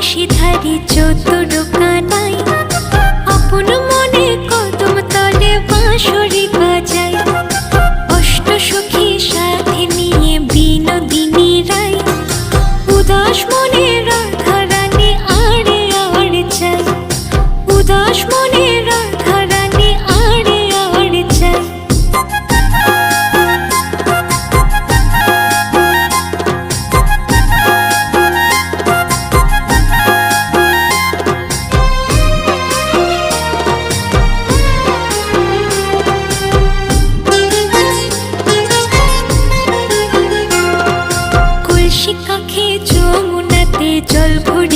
নিশিধারি চতুর কানাই আপন মনে কদম তলে বাঁশরি বাজায় অষ্ট সখী সাথে নিয়ে বিনোদিনী রায় উদাস মনে রাধা রানী আড়ে আড়ে চাই উদাস মনে রাধা রানী আড়ে আড়ে চাই কলসি কাঁখে যমুনাতে জল ভরে